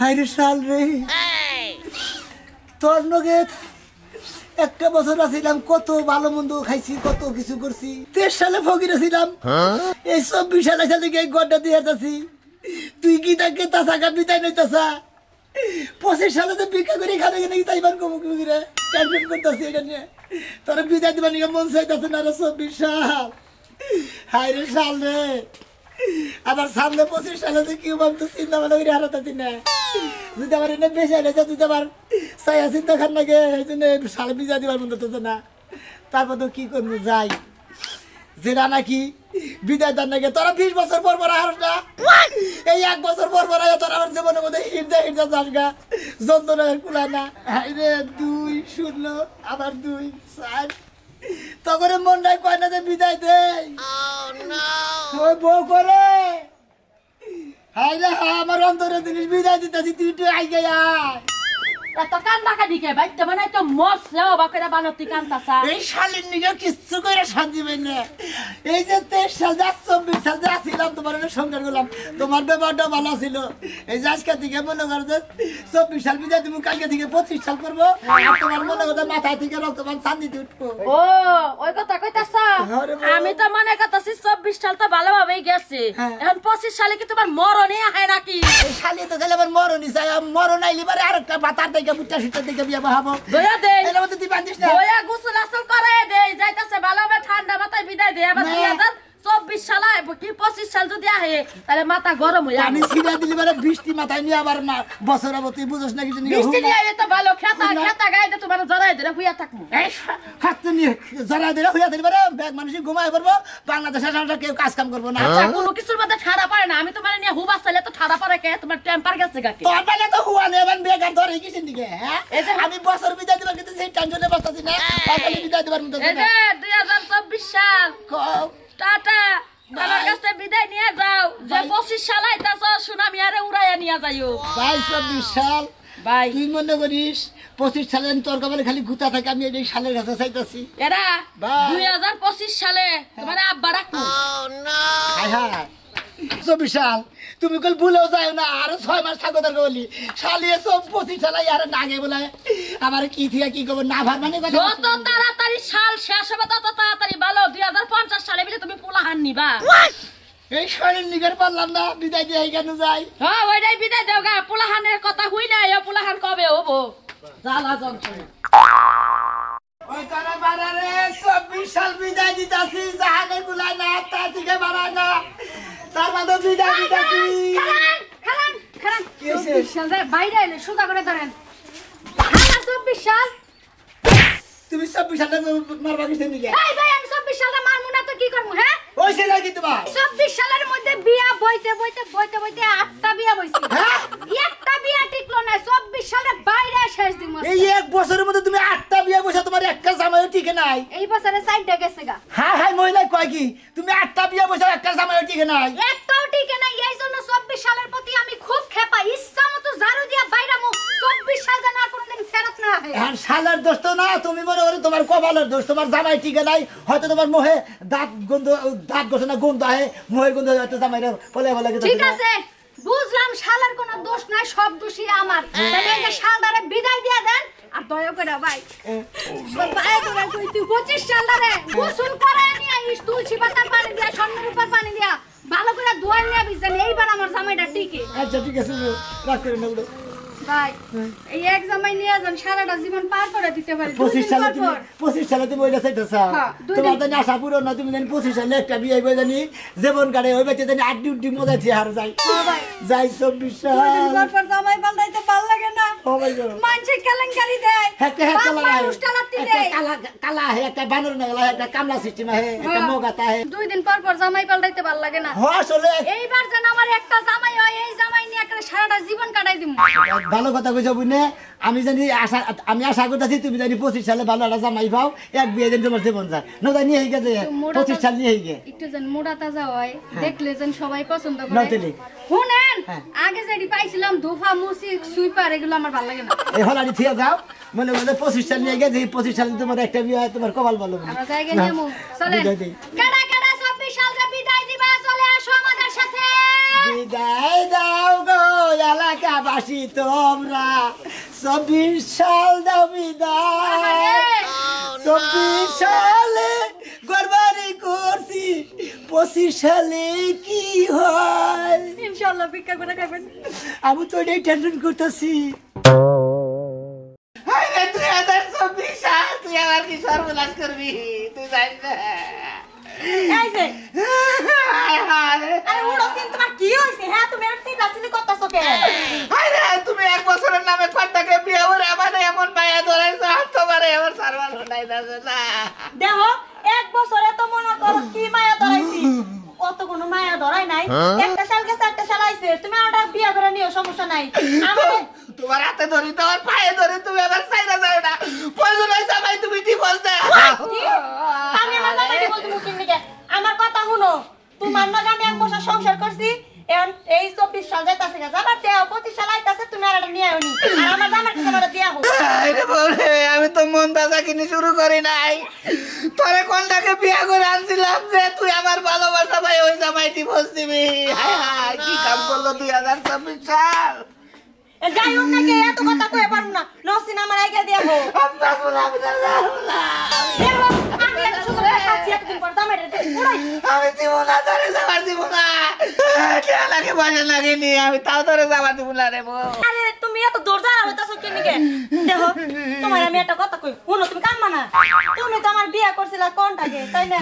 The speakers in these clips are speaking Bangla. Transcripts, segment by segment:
হাইরে সাল রে তোর নগে একটা বছর আছিলাম, কত ভালো মন্দ খাইছি, কত কিছু করছি। 23 সালে ফকির ছিলাম, এই 24 সালে সালে এই গড্ডা দিয়ে যাচ্ছি। তুই কি তাকে তাসা কাপি তাই নই তাসা 25 সালে তো ভিক্ষা করে খাবে নাকি তাই বার কমুক রে টেনশন করতেছি এটা নিয়ে। তোর বিদায় দিবার নিয়ে মন চাইতেছে না রে 24 সাল। হাইরে সাল রে আবার সামনে 25 সালে তো কি ভাবতো চিন্তা ভালো করে হারাতাছি না। যদি আমার এনে বেশি এনেছে তুই আমার চাইয়া চিন্তা খান নাকি এই জন্য সালে বিজা দিবার মতো তো না। তারপর তো কি করবো যাই যেটা নাকি বিদায় দান নাকি তোরা 20 বছর পর পর হারস না, এই 1 বছর পর পর তোর আমার জীবনের মধ্যে হিরদা যাস গা যন্ত্রণার কুলায় না। হাইরে 2 0 আবার 2 4 তখন মনটাই কয় না যে বিদায় দেয় ওই বউ করে। হাইরে আমার অন্তরে জিনিস বিদায় দিতেছি, তুই একটু আগে আয়। এত কান্দা কাঁদি কে বাইতে মানে তো মরছে ও বাকেরা বানতি কান্দাসা। এই শালীর নিকে কিচ্ছু করে শান্তি পাই না। এই যে 23 সাল 24 সাল যা ছিলাম তোমার সংসার করলাম, তোমার ব্যাপারটা ভালো ছিল। এই যে আজকে থেকে মনে করো যে 24 সাল বিদায় তুমি কালকে থেকে 25 সাল করবো, আর তোমার মনে করো মাথায় থেকে রক্তবান চান্দিতে উঠবো। ও ওই কথা কইতাছ? আমি তো মনে করতেছি 24 সাল তো ভালোভাবেই গেছে, এখন 25 সালে কি তোমার মরণই হয় নাকি? এই শালি তো গেলে আমার মরণই চাই, মরণ আইলি পারে আরেকটা বাতার দেখে বুটটা সিটটা দেখে বিয়া বাহাবো। দয়া দে এর মধ্যে তুই বাঁধিস না, দয়া গোসল আসল করে দে যাইতাছে ভালোভাবে ঠান্ডা মাথায় বিদায় দে। আবার 2024 সাল আইবো কি 25 সাল যদি আহে তাহলে মাথা গরম হয়ে আমি যাবে। সিরা দিলি পারে বৃষ্টি মাথায় নিয়ে আবার বছর আবার তুই বুঝছ না কিছু বৃষ্টি নিয়ে আইলে তো ভালো খেতা খেতা গাইতে তোমার জড়াই দিলে হুইয়া থাকবো। হাত নিয়ে জরা দিলে হইয়া দিলি পারে ব্যাগ মানুষ ঘুমায় পড়বো, বাংলাদেশের সামনে কেউ কাজ কাম করবো না। আচ্ছা কোনো কিছুর মধ্যে ঠাড়া পারে না, আমি তোমার নিয়ে হুবাস চাইলে তো ঠাড়া পারে কে? তোমার টেম্পার গেছে গাকে তোর বেলা তো হুয়া নেই, এবার বেকার ধরে কিসের দিকে। হ্যাঁ আমি বছর বিদায় দিবার কিন্তু সেই টেনশনে বসতাছি না, তাহলে বিদায় দিবার মতো এই যে 2024 সাল টাটা আমার কাছে বিদায় নিয়ে যাও। যে 25 সাল আইতাছ সুনামি আরে উড়াইয়া নিয়ে যাইও। 22-24 সাল ভাই তুই মনে করিস 25 সালে তোর কপালে খালি গুতা থাকে, আমি এই সালের কাছে চাইতাছি। এরা ভাই। 2025 সালে তোমার আব্বা রাখো। হায় হায় 24 সাল তুমি কল ভুলেও যাও না, আরো 6 মাস থাকো তোর বলি শালিয়ে 25 সালে আর নাগে বলে আমার কি থিয়া কি করব না ভার মানে কথা। যত তাড়াতাড়ি সাল শেষ হবে তত তাড়াতাড়ি ভালো। 2050 সালে বিলে তুমি পোলাহান নিবা। এই শরীর নিগর পারলাম না, বিদায় দিয়ে কেন যাই। হ্যাঁ ওইটাই বিদায় দাও গা, পোলাহানের কথা হই না, এ পোলাহান কবে হবো জ্বালা যন্ত্রণা। ওই তারা বাড়ারে 24 সাল বিদায় দিতাছি, জাহানে গুলাই না তা থেকে বাড়ায় না, তার মধ্যে বিদায় দিতাছি। খারান খারান খারান কি হইছে? 24 সাল রে বাইরে এলে সোজা করে ধরেন। খারান 24 সাল তুমি 24 সালে মারবা কিসে নিগে? এই ভাই আমি 24 সালটা মারমু না তো কি করমু? হ্যাঁ ওই সে নাকি তোমার 24 সালের মধ্যে বিয়া বইতে বইতে বইতে বইতে 8টা বিয়া বইছি। হ্যাঁ? একটা বিয়া টিকলো না, 24 সালে বাইরে শেষ দিমু। এই 1 বছরের মধ্যে তুমি 8টা বিয়ে বসে তোমার একটা জামাইও টিকে নাই। এই বছরে 4টা গেছে গা। হ্যাঁ হ্যাঁ মহিলা কয় কি তুমি 8টা বিয়ে বসে একটা জামাইও টিকে নাই। একটাও টিকে নাই, এই জন্য 24 সালের প্রতি আমি খুব খেপা, ইচ্ছা মতো ঝাড়ু দিয়া বাইরামু। 24 সাল যেন আর কোনোদিন ফেরত না আসে। হ্যাঁ শালার দোষ তো না, তুমি মনে করো তোমার কপালের দোষ, তোমার জামাই টিকে নাই, হয়তো তোমার মোহে দাঁত গন্ধ দাঁত ঘষে না গন্ধ আহে, মোহের গন্ধ হয়তো জামাইরা বলে বলে ঠিক আছে বুঝলাম, শালার কোনো দোষ নাই, সব দোষই আমার। তাহলে এই যে শালদারে বিদায় দিয়া দেন আর দয়া করে ভাই দয়া করে তুই 25 সালদারে গোসল করায় নিয়ে আইস, তুলসী পাতার পানি দিয়া স্বর্ণের উপর পানি দিয়া ভালো করে ধোয়া নিয়ে আইস, জানি এইবার আমার জামাইটা টিকে। আচ্ছা ঠিক আছে রাখ করে নেব ভাই এই এক জামাই নিয়ে যান, সারাটা জীবন পার করে দিতে পারি। 25 সালে তুমি 25 সালে তুমি ওইটা চাইতেছা, হ্যাঁ, তোমার জানি আশা পূরণ না, তুমি জানি 25 সালে একটা বিয়ে হইবে জানি জীবন কাটে ওই বেঁচে জানি আড্ডি উড্ডি মজা দিয়ে হার যাই ভাই যাই 24 সাল পর জামাই পাল্টাইতে ভাল লাগে না, ও ভাই গো মানুষে কেলেঙ্কারি দেয়, একটা হ্যাঁ কালা মানুষ টালাতি দেয়, কালা কালা হে একটা বানর নাগলা একটা কামলা সিস্টেম হে একটা মোগাতা হে। 2 দিন পর পর জামাই পাল্টাইতে ভাল লাগে না। হ্যাঁ আসলে এইবার যেন আমার একটা জামাই হয়, এই জামাই নিয়ে একটা সারাটা জীবন কাটাই দিমু। ভালো কথা কইছো বুনে, আমি জানি আমি আশা করতেছি তুমি জানি 25 সালে ভালো একটা জামাই পাও, এক বিয়ে দিন তোমার জীবন যায় না জানি হয়ে গেছে 25 সাল নিয়ে হয়ে গেছে একটু যেন মোড়া তাজা হয়, দেখলে যেন সবাই পছন্দ করে। নতেলি শুনেন হ্যাঁ। আগে যেটি পাইছিলাম ধোফা মুসি সুইপার এগুলো আমার ভালো লাগে না। এই হলানি থিয়া যাও মনে মনে 25 সাল নিয়ে গেছে, 25 সালে তোমার একটা বিয়ে হয়, তোমার কপাল ভালো আমরা জায়গা নিমু চলেন। কাটা কাটা 24 সালে বিদায় দিবা, চলে আসো আমাদের সাথে। বিদায় দাও গো এলাকাবাসী। আসি তোমরা 24 সাল দাও বিদায় 24 সালে গরবারি করছি 25 সালে কি হয় ইনশাআল্লাহ ভিক্ষা করে খাবেন আমি তো এটাই টেনশন করতেছি আরে 2024 সাল তুই আমার কি সর্বনাশ করবি তুই জানিস না এই যে আরে উড়ো সিন তোমার কি হইছে হ্যাঁ তুমি আর চিল্লাচিল্লি করতেছো কে আরে তুমি এক বছরের নামে কতটাকে বিয়ে করে আমার এমন মায়া ধরাইছো আর তোমার এমন সর্বনাশ নাই দাদা না দেখো এক বছরে তো মনে করো কি মায়া ধরাইছি অত কোনো মায়া ধরাই নাই একটা সাল গেছে একটা সাল আইছে তুমি আটা বিয়ে করে নিও সমস্যা নাই আমারে তোমার হাতে ধরি তোমার পায়ে ধরে তুমি আবার সাইডা যাও না প্রয়োজন হইছে ভাই তুমি ডিভোর্স দাও আমি আমার জামাই বলতে মুকিম নিকে আমার কথা শুনো তোমার নাকি আমি এক বছর সংসার করছি এখন এই 24 সাল যাইতাছে গা আবার 25 সাল আইতাছে তুমি আর এটা নিয়ে আইনি আর আমার জামাই কাছে আমার দিয়া হোক আরে বলে আমি তো মন দাদা কিনে শুরু করি নাই তোরে কোনটাকে বিয়ে করে আনছিলাম যে তুই আমার ভালোবাসা ভাই ওই জামাই ডিভোর্স দিবি হায় হায় কি কাম করলো 2024 সাল যাই হোক নাকি এত কথা কয়ে পারবো না নসিন আমার আইগা দিয়া হোক আমি একটা সুন্দর সাথে একদিন পর দামের পুরাই আমি দিব না ধরে যাবার দিব না লাগে পয়সা লাগেনি আমি তাও ধরে যাবার দিব না রে বউ আরে তুমি এত দরজা হইতাছো কি নিকে দেখো তোমার আমি একটা কথা কই শুনো তুমি কাম না তুমি তো আমার বিয়ে করছিলা কোনটাকে তাই না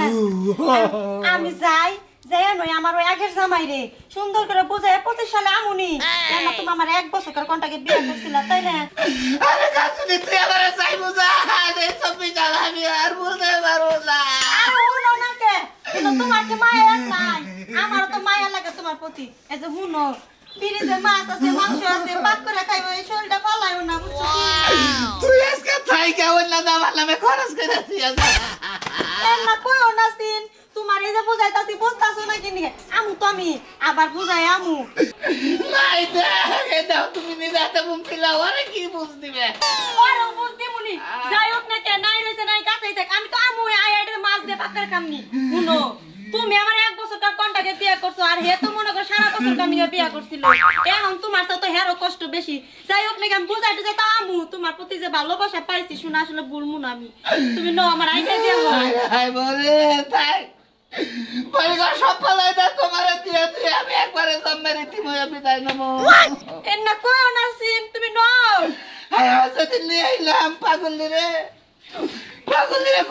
আমি যাই যাই নই আমার ওই আগের জামাই রে সুন্দর করে বুঝায় 25 সালে আমুনি কেন তুমি আমার এক বছর করে কোনটাকে বিয়ে করছিলা তাই না আরে কাছুনি তুই আমার চাই বুঝা আরে সবই জানা আমি আর বলতে পারবো না আরে শুনো না কে কিন্তু তোমার কি মায়া নাই আমার তো মায়া লাগে তোমার প্রতি এই যে শুনো ফ্রিজে মাছ আছে মাংস আছে পাক করে খাইবো এই শরীরটা পালাইও না বুঝছো তুই আজকে থাই কেমন না দাবার নামে খরচ করে তুই না কইও না সিন তোমার এই যে বুঝাইতাছি বুঝতাছো না কি নিয়ে আমু তো আমি আবার বুঝাই আমু নাই দে দাও তুমি নিজে হাতে মুখ খিলাও আরে কি বুঝ দিবে আরে বুঝতি মুনি যাই হোক না কে নাই রইছে নাই কাছেই থাক আমি তো আমু আইডে মাছ দিয়ে পাকার কামনি শুনো তুমি আমার এক বছর কার কোনটাকে বিয়ে করছো আর হে তো মনে কর সারা বছর কার নিয়ে বিয়ে করছিল এখন তোমার তো হেরো কষ্ট বেশি যাই হোক না আমি বুঝাইতে যাই তো আমু তোমার প্রতি যে ভালোবাসা পাইছি শুনে আসলে ভুলমু না আমি তুমি নো আমার আইডা দিয়া হাই বলে তাই পরিবার সফল হইতা তোমার দিয়ে দিয়ে আমি একবারে জম্মের ইতিময় বিদায় নেবো এন্না কইও না সিন তুমি নও হাই হাসতে নিয়ে আইলাম পাগল রে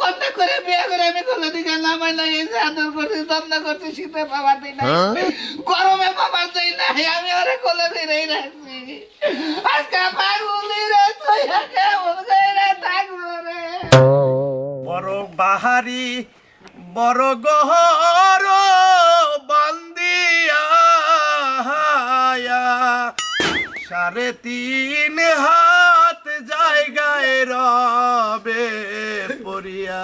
কত করে বিয়ে করে আমি কোনো দিকে নামাই লাগিয়েছি আদর করছি যত্ন করছি শীতে পাবার দিই না গরমে পাবার দিই না আমি ওরে কোলে ফিরেই রাখছি আজকে পাগলি রে তুই কেমন করে থাকবো রে বড় বাহারি বড় গহর বান্দিয়া 3.5 হাত জায়গায় রবে পড়িয়া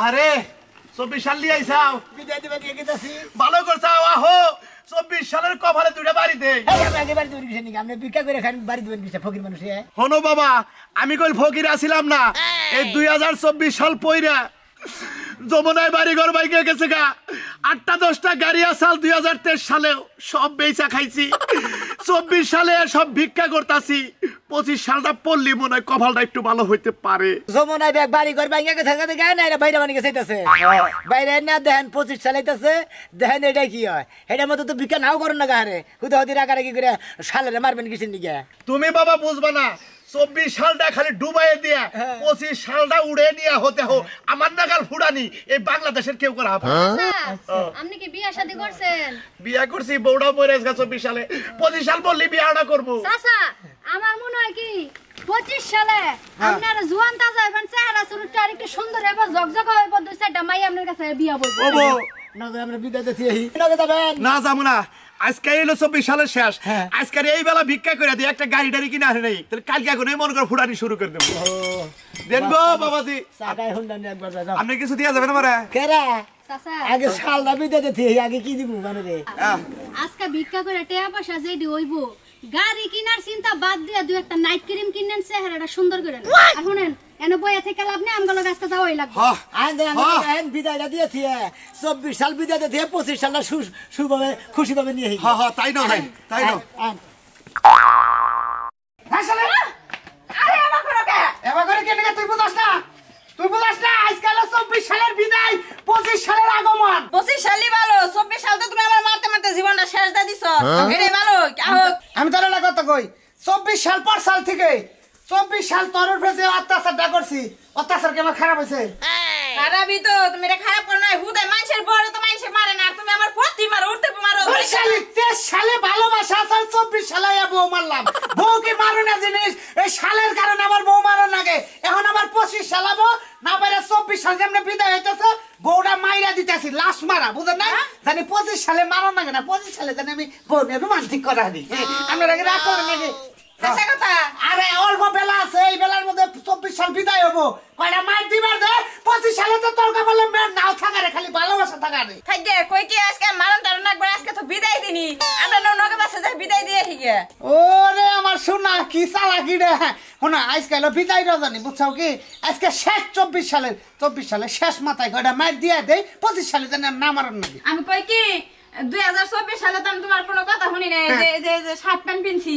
আরে 24 সাল লিয়ে আইসাও বিদায় দিবা দিয়ে গেছি ভালো করছাও আহো 24 সালের কপালে দুইটা বাড়ি দে আমি আগে বাড়ি তৈরি কিসে নাকি আপনি ভিক্ষা করে খান বাড়ি দেবেন কিসে ফকির মানুষ হনো বাবা আমি কই ফকির আছিলাম না এই 2024 সাল পইরা যমুনায় বাড়িঘর বাইকে গেছে গা 8টা-10টা গাড়ি আসাল 2023 সালে সব বেচা খাইছি 24 সালে সব ভিক্ষা করতাছি 25 সালটা পড়লি মনে হয় কপালটা একটু ভালো হইতে পারে যমুনায় ব্যাগ বাড়ি ঘর বাইকে গেছে গায়ে না এটা বাইরে বানিয়ে গেছে বাইরে না দেখেন 25 সাল আইতাছে দেখেন এটা কি হয় এটার মধ্যে তো ভিক্ষা নাও করেন না গায়ে হুদা হুদি রাগারে কি করে সালেরে মারবেন কিসের নিকে তুমি বাবা বুঝবা না 24 সালটা খালি ডুবাইয়ে দিয়া 25 সালটা উড়ে নিয়ে হতে হো আমার নাগাল ফুড়ানি এই বাংলাদেশের কেউ করা হবে আপনি কি বিয়ে শাদী করছেন বিয়া করছি বউড়া বইরে 24 সালে 25 সাল বললি বিয়াটা করব চাচা আমার মনে হয় কি 25 সালে আপনার জোয়ান তাজা এখন চেহারা চুরুটটা আর একটু সুন্দর এবার জগজগ হবে দুই চারটা মাই আপনার কাছে বিয়া বলবো ও বউ না আমরা বিদায় দিতে নগে যাবেন না যাবো না আজকে এলো 24 সালের শেষ আজকে এই বেলা ভিক্ষা করে দিই একটা গাড়ি টাড়ি কিনে আসে নাই তাহলে কালকে এখন মন করে ফুটানি শুরু করে দেবো দেন গো বাবাজি সাকাই হুন্ডা নিয়ে একবার যাও আপনি কিছু দিয়া যাবেন আমারে কেরা চাচা আগে সালটা বিদায় দিতে আগে কি দিব মানে রে আজকে ভিক্ষা করে টাকা পয়সা যেডি হইবো গাড়ি কিনার চিন্তা বাদ দিয়ে দুই একটা নাইট ক্রিম কিনেন চেহারাটা সুন্দর করে নেন। আর শুনেন এনে বইয়া থেকে লাভ নেই, আমগুলো গাছটা যাওয়াই লাগবে। আইন বিদায়টা দিয়েছি 24 সাল বিদায় দিয়ে 25 সালটা সুভাবে খুশিভাবে নিয়ে তাই না ভাই, তাই না। আরে আমার করো কে? এবার করে কেন তুই বুঝাস না? তুই বুঝাস না আজকাল 24 সালের বিদায় 25 সালের আগমন। 25 সালই ভালো, 24 সাল তো তুমি আমার মারতে মারতে জীবনটা শেষ দিয়ে দিছো। এটাই ভালো। আমি তোর না কথা কই 24 সাল পর সাল থেকে 24 সাল তোর উপরে যে অত্যাচারটা করছি, অত্যাচার কেমন খারাপ হয়েছে? খারাপই তো, তুমি এটা খারাপ করো না। হুদায় মানুষের বড় তো মানুষে মারে না, আর তুমি আমার প্রতি মারো, উঠতে মারো। 23 সালে ভালোবাসা আছে, 24 সালে বউ মারলাম। বউ কি মারো না জিনিস? এই সালের কারণে আমার বউ মারো লাগে। এখন আবার 25 সাল আবো না পারে 24 সাল যেমন বিদায় হইতেছে বউটা মাইরা দিতেছি, লাশ মারা, বুঝেন না? জানি 25 সালে মারো লাগে না, 25 সালে জানি আমি বউ নিয়ে রোমান্টিক করা দিই। আপনার আগে রাগ করেন নাকি? আচ্ছা কথা। আরে অল্প বেলা আছে, এই বেলার মধ্যে 24 সাল বিদায় হবো। কয়টা মাইর দিবার দে, 25 সালে তো তোর কাপড় মেয়ের নাও থাকারে, খালি ভালোবাসা থাকারে। থাকবে কই কি আজকে মারন টারন একবার, আজকে তো বিদায় দিনি। আমরা নৌকা বাসে যাই বিদায় দিয়ে হিগে। ওরে আমার সোনা কি চালাকি রে। শোনা আজকাল বিদায় রজনী বুঝছাও কি, আজকে শেষ 24 সালের শেষ মাথায় কয়টা মাইর দিয়ে দেয়, 25 সালে যেন না মারন নাকি। আমি কই কি 2024 সালে তো আমি তোমার কোনো কথা শুনি নাই, যে শার্ট প্যান্ট পিনছি।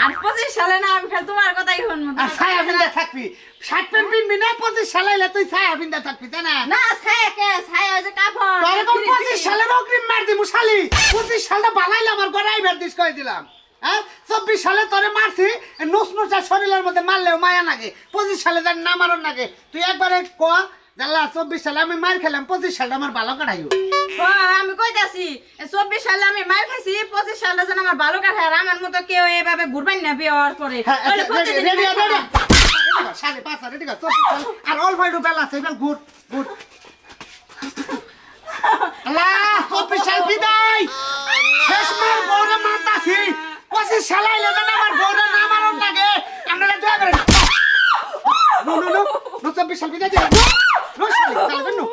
আর 25 সালে না আমি খালি তোমার কথাই শুনবো। আর ছায়া বিন্দা থাকবি, শার্ট প্যান্ট পিনবি না, 25 সালে এলে তুই ছায়া বিন্দা থাকবি, তাই না? না ছায়া কে, ছায়া ওই যে কাপড়। তোর এরকম 25 সালের অগ্রিম মার দিমু শালি। 25 সালটা বানাইলে আমার ঘরে আইবার দিস কই দিলাম। হ্যাঁ 24 সালে তোরে মারছি, নুসনুসা শরীরের মধ্যে মারলেও মায়া লাগে। 25 সালে জানি না মারন লাগে। তুই একবারে ক জানলা 24 সালে আমি মার খেলাম, 25 সালটা আমার ভালো কাটাইও। আমি কইতাছি 24 সালে আমি মার খাইছি, 25 সালটা যেন আমার ভালো কাটায়। আর আমার মতো কেউ এভাবে ঘুরবেন না বিয়ের পরে। সাড়ে 5 রেডি কর 24 সাল আর অল ভাইডু বেলা আছে, এবার গুড গুড। আল্লাহ 24 সাল বিদায়, শেষ মার বউরে মারতাছি। 25 সাল আইলে যেন আমার বউরে না মারন লাগে। আপনারা দয়া করেন। নো নো নো নো 24 সাল বিদায় দিয়ে নো শালি চালবেন নো।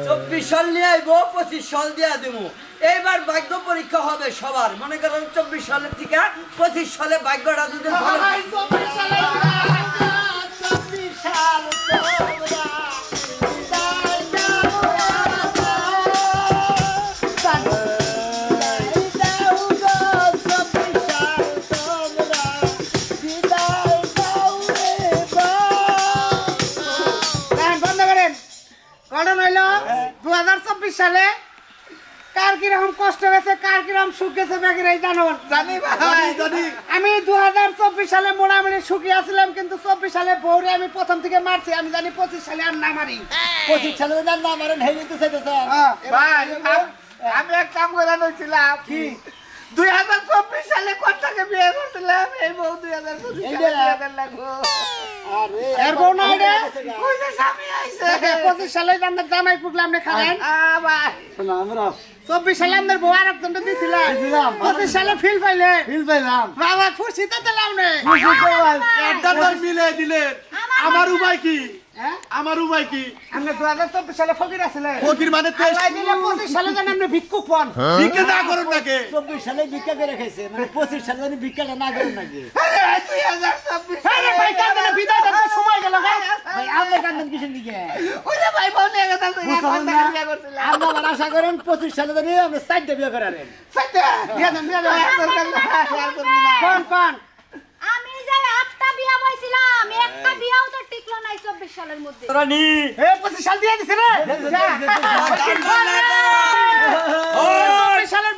24 সাল নিয়ে আইবো, 25 সাল দিয়ে দেবো। এইবার ভাগ্য পরীক্ষা হবে সবার। মনে করেন 24 সালের থেকে 25 সালে ভাগ্যটা যদি ভালো হয়। 24 সালে 24 সাল সালে কার কিরকম কষ্ট গেছে, কার কিরকম সুখ গেছে বেগিরাই জানো? জানি ভাই, জানি। আমি 2024 সালে মোটামুটি সুখী আছিলাম, কিন্তু 24 সালে বউরে আমি প্রথম থেকে মারছি। আমি জানি 25 সালে আর না মারি। 25 সালে না মারেন হেই তো চাইতেছে ভাই আমি এক কাম করে নইছিলাম কি 2024 সালে কোনটাকে বিয়ে করছিলাম, এই বউ 2025 সালে বিয়ে লাগবো। আরে এর বউ না রে, ওই যে স্বামী আইছে। 25 সালে আমরা জামাই পুগলাম না খালেন। ভাই শোনা আমরা 24 সালে আমাদের বউ আরেকজন তো দিছিলাম। 25 সালে ফিল পাইলাম। বাবা খুশি তো দিলাম না। একটা তো মিলে দিলেন। আমার উপায় কি? আমার উপায় কি? আমরা 2024 সালে ফকির আছিলেন। ফকির মানে আল্লাহ দিলে 25 সালে যেন আমরা ভিক্ষুক পান। ভিক্ষা না করুন নাকি? 24 সালে ভিক্ষা করে খাইছে, মানে 25 সালে জানি ভিক্ষাটা না করেন নাকি? আরে 2024 আরে ভাই কান্দে না, বিদায় দিতে সময় গেল ভাই। ভাই আপনি কান্দেন কিসের দিকে? ওই যে ভাই বউ নিয়ে গেছে, এখন থেকে বিয়ে করছিলাম। আমরা আশা করেন 25 সালে জানি আমরা 4টা বিয়ে করারেন। সত্যি দিয়ে দেন কোন আমি যে 8টা বিয়া বইছিলাম, একটা বিয়াও তো টিকলো না 24 সালের মধ্যে। রানী এ 25 সাল দিয়ে দিছে রে। 24 সালের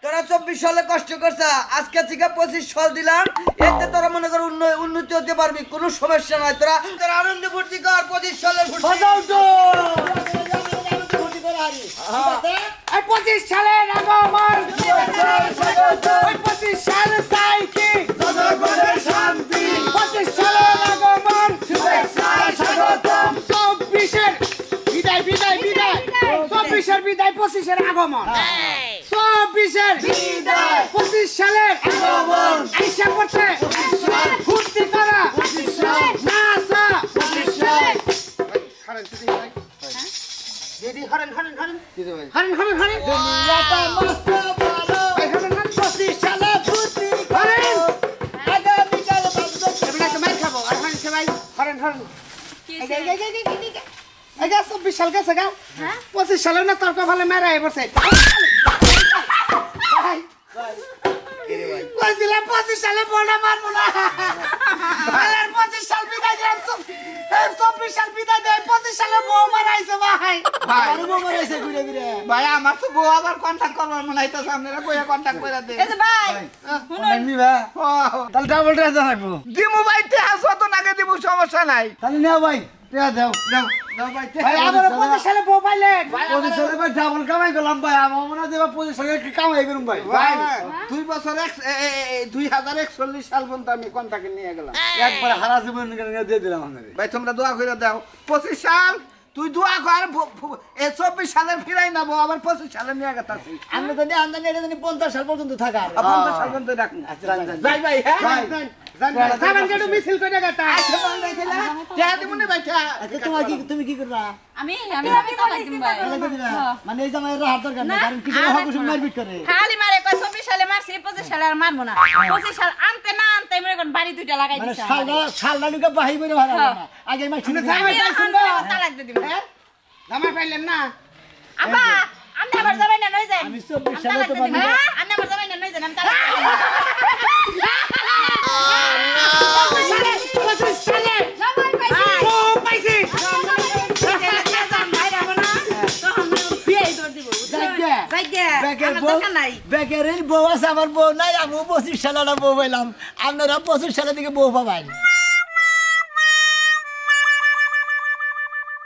তোরা 24 সালে কষ্ট করছ, আজকে থেকে 25 সাল দিলাম। এতে তোরা মনে কর উন্নতি হতে পারবি, কোনো সমস্যা নাই। তোরা আনন্দ ফুর্তি কর 25 সালের ফুর্তি। বাজাও তো ফুটি করে হারি। ঠিক আছে? এই 25 সালের আগমন, ওই 25 সাল চাই কি জনগণের শান্তি। 25 সালের আগমন, শুভেচ্ছা স্বাগতম। 24 বিদায় 24 বিদায় 25 আগমন। 24 বিদায় 25 সালের আগমন। আইসা পড়ছে ফুর্তি করা, নাচা। দিদি হরেন দুনিয়াটা মস্ত ভালো, 25 সালে এই যে 24 সাল গেছে গা 25 সালে না তর্ক ভালো মেরা বসে ভাই কইছিলাম 25 সালে বোনা মারবো না আর 25 সাল বিদায় দিলাম 24 সাল বিদায় দেয় 25 সালে বউ মারাইছে ভাই আরে বউ মারাইছে ঘুরে ঘুরে ভাই আমার তো বউ আবার কন্টাক্ট করবার মনে হইতাছে আপনারা কইয়া কন্টাক্ট কইরা দেন এই যে ভাই নিবা তাহলে ডাবল ড্রেস রাখবো দিমু ভাই তে আসো তো নাগে দিমু সমস্যা নাই তাহলে নাও ভাই টিয়া দাও দাও ভাই ভাই আবার আমার 25 সালে বউ পাইলেন পঁচিশ সালে ভাই ডাবল কামাই করলাম ভাই আমার মনে হয় 25 সালে কামাই করুম ভাই ভাই 2 বছর 2041 সাল পর্যন্ত আমি কন্টাক্ট নিয়ে গেলাম একবার হারা জীবন দিয়ে দিলাম আপনাদের ভাই তোমরা দোয়া করে দাও 25 সাল তুই দোয়া কর 24 সালের ফিরাই না বউ আবার 25 সালে নিয়ে গেতাছি আমরা তো আমদানি এটা জানি 50 সাল পর্যন্ত থাকা 50 সাল পর্যন্ত রাখুন যাই ভাই হ্যাঁ যাবেন কেন মিছিল করে গেতা আচ্ছা বল দেখিলা কে দিমুনি ভাই কে আচ্ছা তুমি কি করবা আমি তালাক দিম ভাই তাহলে দিবা মানে এই জামাই রাহাত দরকার না কারণ কিছু হক কিছু মারপিট করে খালি মারে কয় 24 সালে মারছি 25 সালে আর মারবো না 25 সাল আনতে না আনতে মনে করেন বাড়ি দুইটা লাগাই মানে দিছে শালটা লুকা বাহি করে ভাড়া না আগে মাই শুনে জামাই আমি পাইছেন এখন না তালাক দিয়ে দিম জামাই পাইলেন না আব্বা আপনি আবার যাবেন না নই যান আমি 24 সালে তো বানি আপনি আবার যাবেন না নই যান আমি তালাক দিয়ে দিম 25 সালে জামাই পাইছি বউ পাইছি বেকারের বউ আছে আমার বউ নাই আমি 25 সালে বউ পাইলাম আপনারা 25 সালে থেকে বউ পাবেন